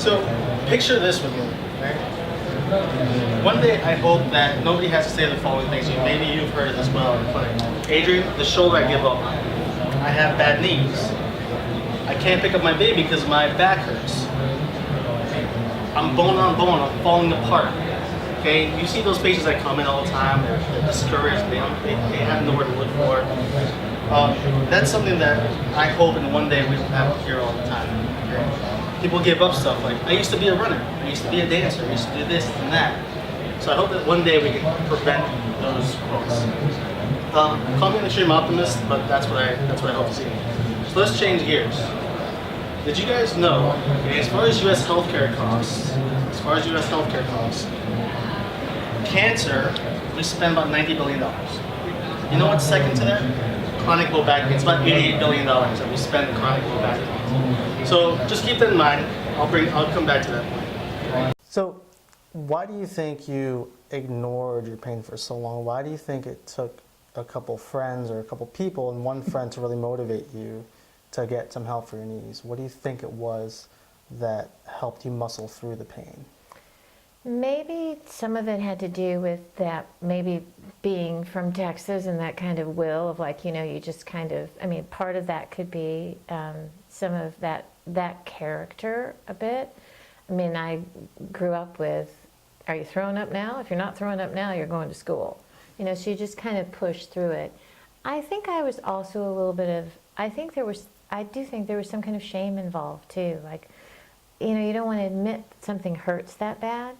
So picture this with me, right? One day I hope that nobody has to say the following things to you. Maybe you've heard it as well in the clinic. Adrian, the shoulder I give up. I have bad knees. I can't pick up my baby because my back hurts. I'm bone on bone, I'm falling apart. Okay, you see those patients that come in all the time, they're discouraged, they have nowhere to look for. That's something that I hope in one day we will have here all the time. Okay? People give up stuff like, I used to be a runner, I used to be a dancer, I used to do this and that. So I hope that one day we can prevent those quotes. Call me an extreme optimist, but that's what I hope to see. So let's change gears. Did you guys know, as far as U.S. healthcare costs, cancer, we spend about $90 billion. You know what's second to that? Chronic low back pain. It's about $88 billion that we spend in chronic low back pain. So just keep that in mind. I'll come back to that point. So why do you think you ignored your pain for so long? Why do you think it took a couple friends or a couple people and one friend to really motivate you to get some help for your knees? What do you think it was that helped you muscle through the pain? Maybe some of it had to do with that, maybe being from Texas and that kind of will of like, you know, you just kind of, I mean, part of that could be some of that character a bit. I mean, I grew up with, are you throwing up now? If you're not throwing up now, you're going to school. You know, so you just kind of push through it. I think I was also a little bit of, I do think there was some kind of shame involved too. Like, you know, you don't want to admit something hurts that bad.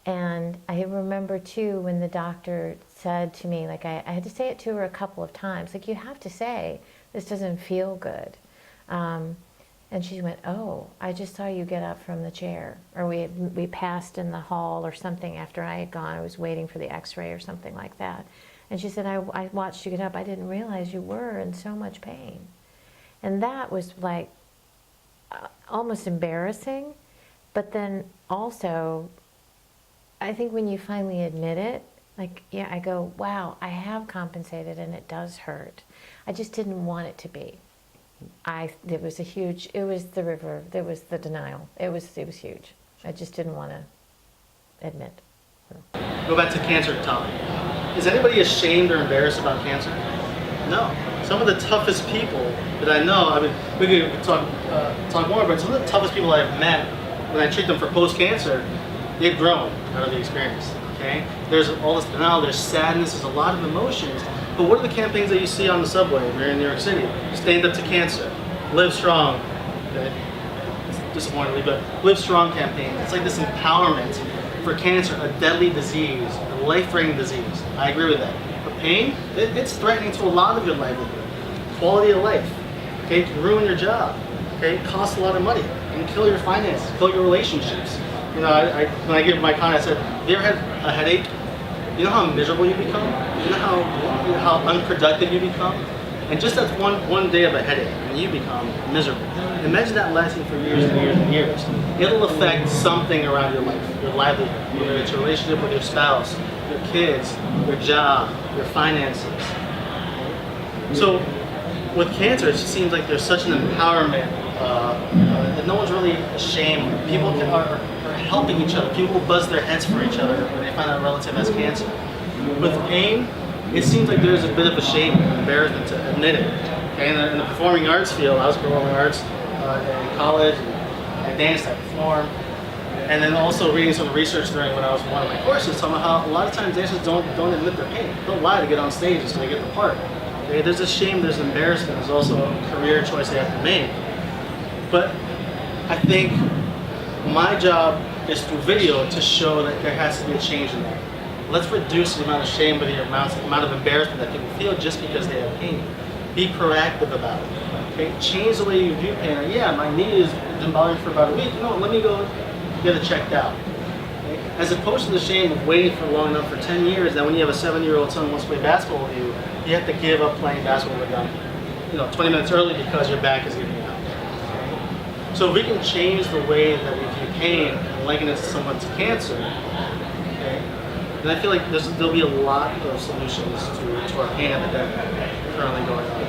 And I remember too when the doctor said to me, like I had to say it to her a couple of times, like you have to say, this doesn't feel good. And she went, oh, I just saw you get up from the chair. Or we passed in the hall or something after I had gone. I was waiting for the x-ray or something like that. And she said, I watched you get up. I didn't realize you were in so much pain. And that was like almost embarrassing. But then also, I think when you finally admit it, like, yeah, I go, wow, I have compensated and it does hurt. I just didn't want it to be. It was the denial. It was huge. I just didn't want to admit. Go back to cancer topic. Is anybody ashamed or embarrassed about cancer? No. Some of the toughest people that I know, I mean, we could talk more, but some of the toughest people I've met, when I treat them for post-cancer, they've grown out of the experience, okay? There's all this denial, there's sadness, there's a lot of emotions. But what are the campaigns that you see on the subway if you're in New York City? Stand up to cancer, live strong, okay? It's disappointingly, but live strong campaign. It's like this empowerment for cancer, a deadly disease, a life-threatening disease. I agree with that. But pain, it's threatening to a lot of your livelihood. Quality of life, okay? It can ruin your job, okay? It costs a lot of money. It can kill your finances, kill your relationships. You know, when I give my comment, I said, have you ever had a headache? You know how miserable you become? You know how unproductive you become? And just that's one day of a headache, and you become miserable. Imagine that lasting for years and years and years. It'll affect something around your life, your livelihood, whether it's your relationship with your spouse, your kids, your job, your finances. So with cancer, it just seems like there's such an empowerment that no one's really ashamed. People are helping each other. People buzz their heads for each other when they find out a relative has cancer. With pain, it seems like there's a bit of a shame and embarrassment to admit it. Okay? In the performing arts field, I was performing arts in college, and I danced, I performed, and then also reading some research during when I was in one of my courses, talking about how a lot of times dancers don't admit their pain. Don't lie to get on stage so they get the part. Okay? There's a shame, there's embarrassment, there's also a career choice they have to make. But I think my job is through video to show that there has to be a change in that. Let's reduce the amount of shame or the amount of embarrassment that people feel just because they have pain. Be proactive about it. Okay? Change the way you view pain. Yeah, my knee has been bothering for about a week. No, let me go get it checked out. Okay? As opposed to the shame of waiting for long enough for 10 years, that when you have a 7-year-old son who wants to play basketball with you, you have to give up playing basketball with them, 20 minutes early because your back is giving you out. So if we can change the way that we view pain and liken it to someone's cancer, okay, then I feel like there'll be a lot of solutions to our pain epidemic currently going on.